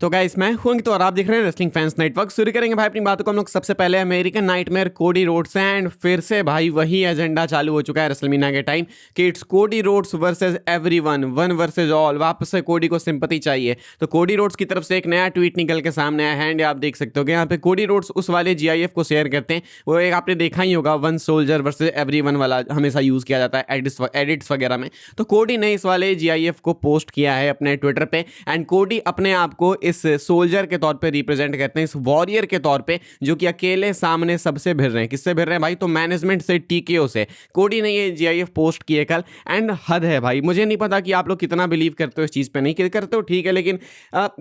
तो गाइस मैं हूं अंकित और आप देख रहे हैं रेसलिंग फैंस नेटवर्क। शुरू करेंगे भाई अपनी बातों को हम लोग सबसे पहले American nightmare Cody Rhodes and फिर से भाई वही एजेंडा चालू हो चुका है रेसलमेनिया के टाइम कि it's Cody Rhodes versus everyone, one versus all. वापस से कोडी को सिंपैथी चाहिए, तो कोडी रोड्स की तरफ से एक नया ट्वीट निकल के सामने आया है एंड आप देख सकते हो कि यहाँ पे कोडी रोड्स उस वाले जीआईएफ को शेयर करते हैं। वो एक आपने देखा ही होगा, वन सोल्जर वर्सेस एवरीवन वाला हमेशा यूज किया जाता है एडिट्स वगैरह में। तो कोडी ने इस वाले जीआईएफ को पोस्ट किया है अपने ट्विटर पे एंड कोडी अपने आप को इस सोल्जर के तौर पे रिप्रेजेंट करते हैं, इस वॉरियर के तौर पे जो कि अकेले सामने सबसे भिड़ रहे हैं। किससे भिड़ रहे हैं भाई? तो मैनेजमेंट से, टीकेओ से। कोडी ने ये जीआईएफ पोस्ट किए कल एंड हद है भाई। मुझे नहीं पता कि आप लोग कितना बिलीव करते हो इस चीज़ पे, नहीं करते हो ठीक है, लेकिन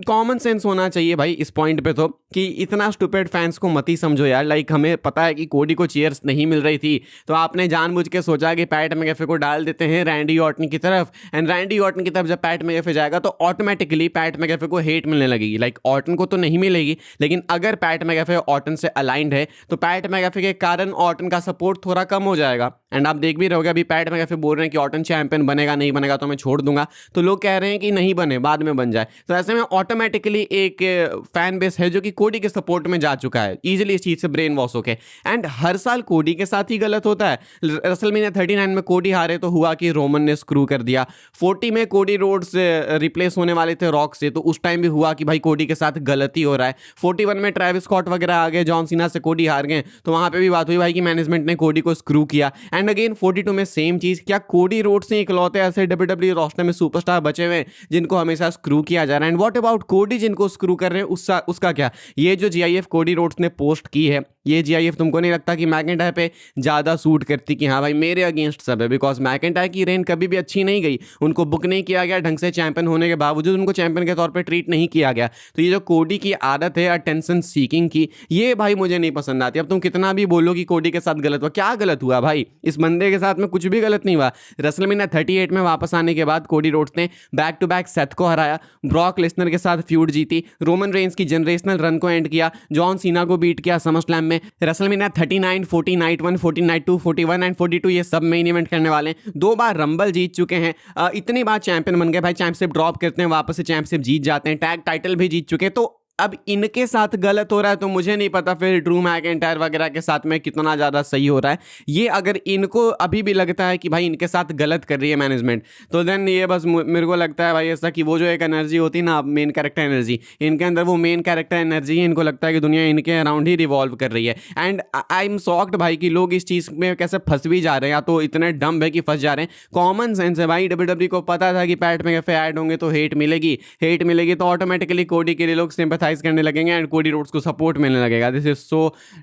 कॉमन सेंस होना चाहिए भाई इस पॉइंट पे तो, कि इतना स्टूपिड फैंस को मत ही समझो यार। लाइक हमें पता है कि कोडी को चीयर्स नहीं मिल रही थी, तो आपने जानबूझ के सोचा कि पैट मैकेफे को डाल देते हैं रैंडी ऑर्टन की तरफ, एंड रैंडी ऑर्टन की तरफ जब पैट मैकेफे जाएगा तो ऑटोमेटिकली पैट मैकेफे को हेट मिलने लगेगी। लाइक ऑर्टन को तो नहीं मिलेगी, लेकिन अगर पैट मैकेफे ऑर्टन से अलाइंड है तो पैट मैकेफे के कारण ऑर्टन का सपोर्ट थोड़ा कम हो जाएगा। एंड आप देख भी रहोगे अभी पैट मैकेफे बोल रहे हैं कि ऑर्टन चैंपियन बनेगा, नहीं बनेगा तो मैं छोड़ दूंगा। तो लोग कह रहे हैं कि नहीं बने, बाद में बन जाए। तो ऐसे में ऑटोमेटिकली एक फैन बेस है जो कि कोडी के सपोर्ट में जा चुका है इजीली इस चीज से ब्रेन वॉश होके। एंड हर साल कोडी के साथ ही गलत होता है। रेसलमेनिया 39 में कोडी हारे तो हुआ कि रोमन ने स्क्रू कर दिया। 40 में कोडी रोड्स रिप्लेस होने वाले थे रॉक से, तो उस टाइम भी हुआ कि भाई कोडी के साथ गलती हो रहा है। 41 में ट्रेविस स्कॉट वगैरह आ गए, जॉन सीना से कोडी हार गए, तो वहां पे भी बात हुई भाई कि मैनेजमेंट ने कोडी को स्क्रू किया। एंड अगेन 42 में सेम चीज। क्या कोडी रोड्स से इकलौते ऐसे डब्ल्यूडब्ल्यूई रोस्टर में सुपरस्टार बचे हुए हैं जिनको हमेशा स्क्रू किया जा रहा है? एंड व्हाट अबाउट कोडी जिनको स्क्रू कर रहे हैं, उसका क्या? ये जो जीआईएफ कोडी रोड्स ने पोस्ट की है, ये जीआईएफ तुमको नहीं लगता कि मैकेंटायर पे ज्यादा सूट करती कि हाँ भाई मेरे अगेंस्ट सब है? बिकॉज मैकेंटायर की रेन कभी भी अच्छी नहीं गई, उनको बुक नहीं किया गया ढंग से, चैंपियन होने के बावजूद उनको चैंपियन के तौर पे ट्रीट नहीं किया गया। तो ये जो कोडी की आदत है अटेंशन सीकिंग की, ये भाई मुझे नहीं पसंद आती। अब तुम कितना भी बोलो कि कोडी के साथ गलत हुआ, क्या गलत हुआ भाई? इस बंदे के साथ में कुछ भी गलत नहीं हुआ। रेसलमेनिया 38 में वापस आने के बाद कोडी रोड्स ने बैक टू बैक सेथ को हराया, ब्रॉक लेसनर के साथ फ्यूड जीती, रोमन रेंस की जनरेशनल रन को एंड किया, जॉन सीना को बीट किया समरस्लैम में। रेसलमेनिया 39, 40 नाइट 1, 40 नाइट 2, 41 एंड 42 ये सब मेन इवेंट करने वाले हैं। 2 बार रंबल जीत चुके हैं, इतनी बार चैंपियन बन गए भाई। चैंपियनशिप ड्रॉप करते हैं, वापस से चैंपियनशिप जीत जाते हैं, टैग टाइटल भी जीत चुके हैं। तो अब इनके साथ गलत हो रहा है तो मुझे नहीं पता फिर ड्रू मैकिंटायर वगैरह के साथ में कितना ज़्यादा सही हो रहा है। ये अगर इनको अभी भी लगता है कि भाई इनके साथ गलत कर रही है मैनेजमेंट, तो देन ये बस मेरे को लगता है भाई ऐसा कि वो जो एक एनर्जी होती है ना, मेन कैरेक्टर एनर्जी, इनके अंदर वो मेन कैरेक्टर एनर्जी है, इनको लगता है कि दुनिया इनके अराउंड ही रिवॉल्व कर रही है। एंड आई एम शॉक्ड भाई कि लोग इस चीज़ में कैसे फंस भी जा रहे हैं, या तो इतने डम्ब है कि फंस जा रहे हैं। कॉमन सेंस है भाई, डब्ल्यूडब्ल्यूई को पता था कि पैट मैकेफे ऐड होंगे तो हेट मिलेगी तो ऑटोमेटिकली कोडी के लिए लोग सिंपैथाइज करने लगेंगे एंड कोडी रोड्स को सपोर्ट मिलने लगेगा। दिस इज सो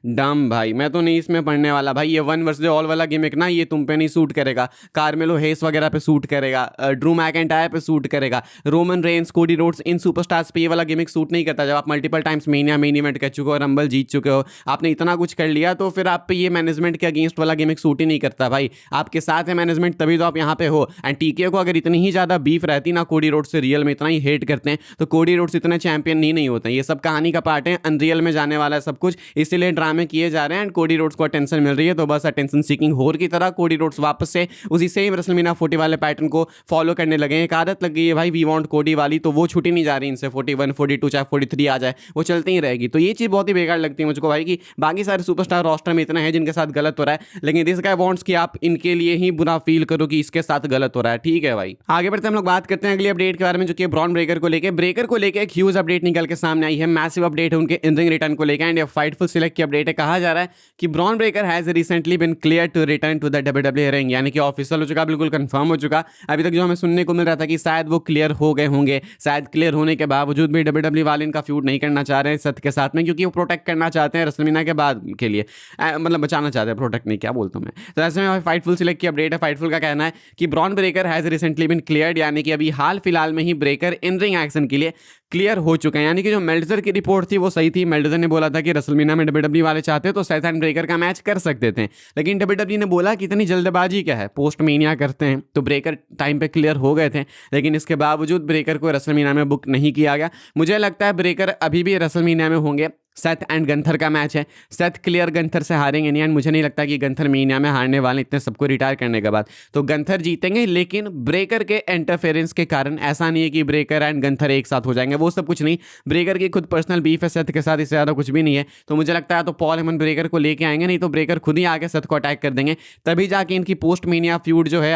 डम भाई, मैं तो नहीं इसमें पढ़ने वाला भाई। ये वन वर्सेस ऑल वाला गिमिक ना, ये तुम पे नहीं सूट करेगा, कार्मेलो हेस वगैरह पे सूट करेगा, ड्रू मैकिंटायर पे सूट करेगा, रोमन रेंस, कोडी रोड्स, इन सुपरस्टार्स पे ये वाला गिमिक सूट नहीं करता। जब आप मल्टीपल टाइम्स मेन इवेंट कर चुके हो, रंबल जीत चुके हो, आपने इतना कुछ कर लिया, तो फिर आप पे ये मैनेजमेंट के अगेंस्ट वाला गिमिक सूट ही नहीं करता भाई। आपके साथ है मैनेजमेंट तभी तो आप यहाँ पे हो। एंड टीके को अगर इतनी ही ज्यादा बीफ रहती ना कोडी रोड्स से, रियल में इतना ही हेट करते हैं, तो कोडी रोड्स इतने चैंपियन नहीं होते। ये सब कहानी का पार्ट है, अनरियल में जाने वाला है सब कुछ, इसीलिए ड्रामे किए जा रहे हैं एंड कोडी रोड्स को अटेंशन मिल रही है। तो बस अटेंशन सीकिंग होर की तरह कोडी रोड्स वापस से उसी सेम रेसलमेनिया 40 वाले पैटर्न को फॉलो करने लगे हैं। एक आदत लग गई है भाई वी वांट कोडी वाली, तो वो छुट्टी नहीं जा रही इनसे। 41, 42 चाहे 43 आ जाए, वो चलती ही रहेगी। तो ये चीज़ बहुत ही बेकार लगती है मुझको भाई कि बाकी सारे सुपरस्टार रोस्टर में इतना है जिनके साथ गलत हो रहा है, लेकिन दिस गाय वांट्स कि आप इनके लिए ही बुरा फील करो कि इसके साथ गलत हो रहा है। ठीक है भाई, आगे बढ़ते हम लोग बात करते हैं अगली अपडेट के बारे में, जो कि ब्रॉन ब्रेकर को लेके एक ह्यूज अपडेट निकल के सामने आई है। मैसिव अपडेट है उनके इन रिंग रिटर्न को लेकर एंड ये फाइटफुल सिलेक्ट की अपडेट है। कहा जा रहा है कि Bron Breakker has recently been clear to return to the WWE ring, यानी कि ऑफिशियल हो चुका, बिल्कुल कंफर्म हो चुका। अभी तक जो हमें सुनने को मिल रहा था कि शायद वो क्लियर हो गए होंगे, शायद क्लियर होने के बावजूद भी डब्ल्यूडब्ल्यूई वाले इनका फ्यूड नहीं करना चाह रहे हैं सत्य के साथ में, क्योंकि वो प्रोटेक्ट करना चाहते हैं रेसलमेनिया के बाद के लिए, मतलब बचाना चाहते हैं, प्रोटेक्ट नहीं, क्या बोलता हूं मैं। तो ऐसे में फाइटफुल सिलेक्ट की अपडेट है। फाइटफुल का कहना है कि Bron Breakker has recently been cleared, यानी कि अभी हाल फिलहाल में ही ब्रेकर इन रिंग एक्शन के लिए क्लियर हो चुके हैं। यानी कि जो मेल्टजर की रिपोर्ट थी वो सही थी। मेल्टजर ने बोला था कि रेसलमेनिया में डब्ल्यूडब्ल्यूई वाले चाहते तो सेथ एंड ब्रेकर का मैच कर सकते थे, लेकिन डब्ल्यूडब्ल्यूई ने बोला कि इतनी जल्दबाजी क्या है, पोस्ट मेनिया करते हैं। तो ब्रेकर टाइम पे क्लियर हो गए थे, लेकिन इसके बावजूद ब्रेकर को रेसलमेनिया में बुक नहीं किया गया। मुझे लगता है ब्रेकर अभी भी रेसलमेनिया में होंगे, सेथ एंड गंथर का मैच है। सेथ क्लियर गंथर से हारेंगे नहीं, एंड मुझे नहीं लगता कि गंथर मीनिया में हारने वाले इतने सबको रिटायर करने के बाद। तो गंथर जीतेंगे, लेकिन ब्रेकर के इंटरफेरेंस के कारण। ऐसा नहीं है कि ब्रेकर एंड गंथर एक साथ हो जाएंगे, वो सब कुछ नहीं। ब्रेकर की खुद पर्सनल बीफ है सेथ के साथ, इससे ज़्यादा कुछ भी नहीं है। तो मुझे लगता है तो पॉल हेमन ब्रेकर को लेके आएंगे, नहीं तो ब्रेकर खुद ही आके सेथ को अटैक कर देंगे, तभी जाके इनकी पोस्ट मीनिया फ्यूड जो है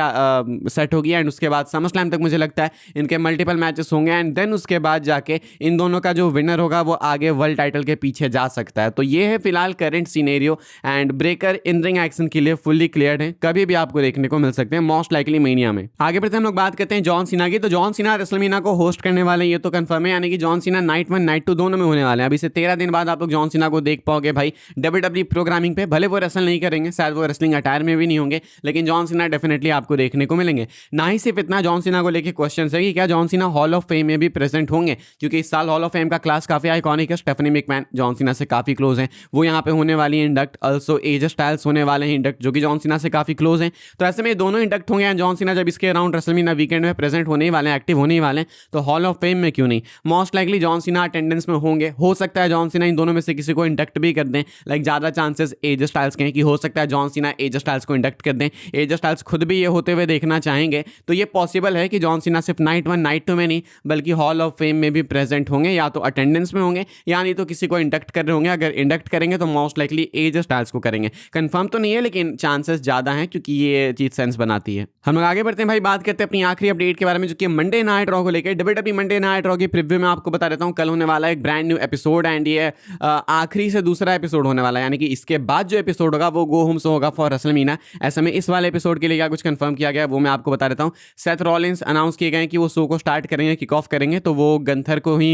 सेट होगी। एंड उसके बाद समर स्लैम तक मुझे लगता है इनके मल्टीपल मैचेस होंगे, एंड देन उसके बाद जाके इन दोनों का जो विनर होगा वो आगे वर्ल्ड टाइटल के पीछे जा सकता है। तो ये है फिलहाल current scenario, and breaker in ring action के लिए फुल्ली क्लियर्ड है, कभी भी आपको देखने को मिल सकते हैं, मोस्ट लाइकली मेनिया में। आगे बढ़ते हम लोग बात करते हैं जॉन सीना की। तो जॉन सीना रेसलमेनिया को होस्ट करने वाले हैं, ये तो कंफर्म है, यानी कि जॉन सीना नाइट 1 नाइट 2 दोनों में होने वाले हैं। अभी से 13 दिन बाद आप लोग जॉन सीना को देख पाओगे भाई WWE प्रोग्रामिंग पे। भले वो रेसल नहीं करेंगे, शायद वो रेसलिंग अटायर में भी नहीं होंगे, लेकिन जॉन सीना डेफिनेटली आपको देखने को मिलेंगे। ना ही सिर्फ इतना, जॉन सीना को लेके क्वेश्चन है कि क्या John Cena hall of fame में भी प्रेजेंट होंगे, क्योंकि इस साल हॉल ऑफ फेम का क्लास काफी आइकॉनिक है। स्टेफनी मैकमैन जॉन सीना से काफी क्लोज हैं, वो यहाँ पे होने वाली है इंडक्ट। ऑल्सो एज स्टाइल्स होने वाले हैं इंडक्ट, जो कि जॉन सीना से काफी क्लोज हैं। तो ऐसे में दोनों इंडक्ट होंगे, जॉन सीना जब इसके अराउंड रेसलमेनिया वीकेंड में प्रेजेंट होने ही वाले हैं, एक्टिव होने ही वाले हैं, तो हॉल ऑफ फेम में क्यों नहीं। Most likely John Cena attendance में होंगे। हो सकता है जॉन सीना इन दोनों में से किसी को इंडक्ट भी कर दें, लाइक ज्यादा चांसेस एज स्टाइल्स के हैं कि हो सकता है जॉन सीना एज स्टाइल्स को इंडक्ट कर दें। एज स्टाइल्स खुद भी ये होते हुए देखना चाहेंगे, तो ये पॉसिबल है कि जॉन सीना सिर्फ नाइट 1 नाइट 2 में नहीं, बल्कि हॉल ऑफ फेम में भी प्रेजेंट होंगे, या तो अटेंडेंस में होंगे या नहीं तो किसी को इंडक्ट कर रहे होंगे। अगर इंडक्ट करेंगे तो मोस्ट लाइकली एज स्टाइल्स को करेंगे। कंफर्म तो नहीं है, लेकिन चांसेस ज्यादा हैं, क्योंकि ये चीज सेंस बनाती है। हम लोग आगे बढ़ते हैं भाई, बात करते हैं अपनी आखिरी अपडेट के बारे में, जो कि मंडे नाइट रॉ को लेकर। WWE मंडे नाइट रॉ की प्रीव्यू में आपको बता देता हूँ, कल होने वाला है एक ब्रांड न्यू एपिसोड, एंड ये आखिरी से दूसरा एपिसोड होने वाला है, यानी कि इसके बाद जो एपिसोड होगा वो गो होम शो होगा फॉर रेसलमेनिया। ऐसे में इस वाले एपिसोड के लिए क्या कुछ कंफर्म किया गया है वो मैं आपको बता देता हूँ। सेथ रॉलिंस अनाउंस किए गए कि वो शो को स्टार्ट करेंगे, किक ऑफ करेंगे, तो वो गंथर को ही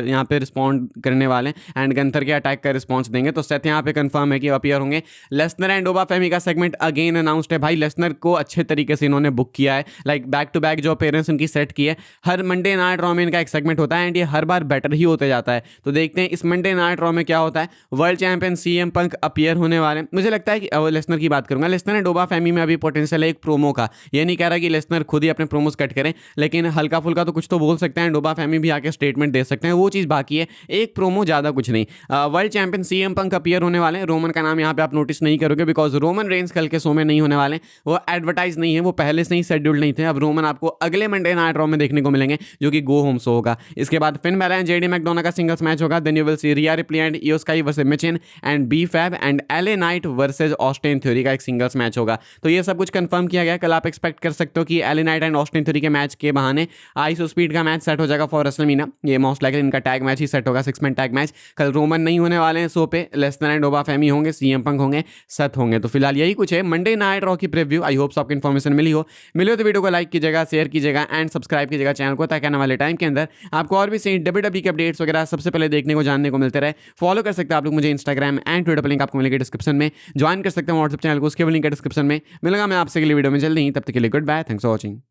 यहाँ पे रिस्पॉन्ड करने वाले हैं, एंड गंथर के अटैक का रिस्पॉन्स देंगे। तो सेथ यहाँ पे कंफर्म है कि अपीयर होंगे। लेसनर एंड ओबा फेमी का सेगमेंट अगेन अनाउंस्ड है। भाई लेसनर को अच्छे तरीके से इन्होंने बुक किया है, लाइक बैक टू बैक जो अपीयरेंस इनकी सेट की है। हर मंडे नाइट रॉ में इनका एक सेगमेंट होता है, एंड ये हर बार बेटर ही होते जाता है। तो देखते हैं इस मंडे नाइट रॉ में क्या होता है। वर्ल्ड चैंपियन CM पंक अपीयर होने वाले हैं। मुझे लगता है कि लेसनर की बात करूंगा, लेसनर एंड ओबा फेमी में अभी पोटेंशियल है एक प्रोमो का। ये नहीं कह रहा कि लेसनर खुद ही अपने प्रोमोस कट करें, लेकिन हल्का फुल्का तो कुछ तो बोल सकते हैं, ओबा फेमी भी आके स्टेटमेंट दे सकते हैं, वो चीज़ बाकी है। एक प्रोमो ज़्यादा कुछ नहीं। वर्ल्ड चैंपियन CM पंक अपीयर होने वाले हैं। रोमन का नाम यहाँ पे आप नोटिस नहीं करोगे, बिकॉज रोमन रेंज कल के शो में नहीं होने वाले, वो एडवर्टाइज नहीं है, वो पहले से ही शेड्यूल्ड नहीं थे। अब रोमन आपको अगले मंडे नाइट रॉ में देखने को मिलेंगे, जो कि गो होम शो होगा। इसके बाद Finn Balor and JD McDonagh का सिंगल्स मैच होगा। Then you will see Rhea Ripley and Iyo Sky versus Michin and B Fab and LA Knight versus Austin Theory का एक सिंगल्स मैच होगा। तो ये सब कुछ कंफर्म किया गया। कल आप एक्सपेक्ट कर सकते हो कि LA night and Austin theory के मैच के बहाने आइसो स्पीड का मैच सेट हो जाएगा फॉर रेसलमेनिया। ये मोस्ट लाइकली इनका टैग मैच ही सेट होगा, 6 मैन टैग मैच। कल रोमन नहीं होने वाले हैं शो पे, लेसनर एंड ओबा फेमी होंगे, CM पंक होंगे, सेथ होंगे। तो फिलहाल यही कुछ है मंडे नाइट रॉ की प्रीव्यू। आई होप आपको इन्फॉर्मेशन मिली हो तो वीडियो को लाइक कीजिएगा, शेयर कीजिएगा एंड सब्सक्राइब कीजिएगा चैनल को, ताकि आने वाले टाइम के अंदर आपको और भी सही WWE के अपडेट्स वगैरह सबसे पहले देखने को जानने को मिलते रहे। फॉलो कर सकते हैं आप लोग मुझे इंस्टाग्राम एंड ट्विटर पर, लिंक आपको मिलेगा डिस्क्रिप्शन में। ज्वाइन कर सकते हैं व्हाट्सएप चैनल को, उसके भी लिंक है डिस्क्रिप्शन में। मिलेगा मैं आपसे अगली वीडियो में जल्दी ही, तब तक के लिए goodbye, thanks for watching.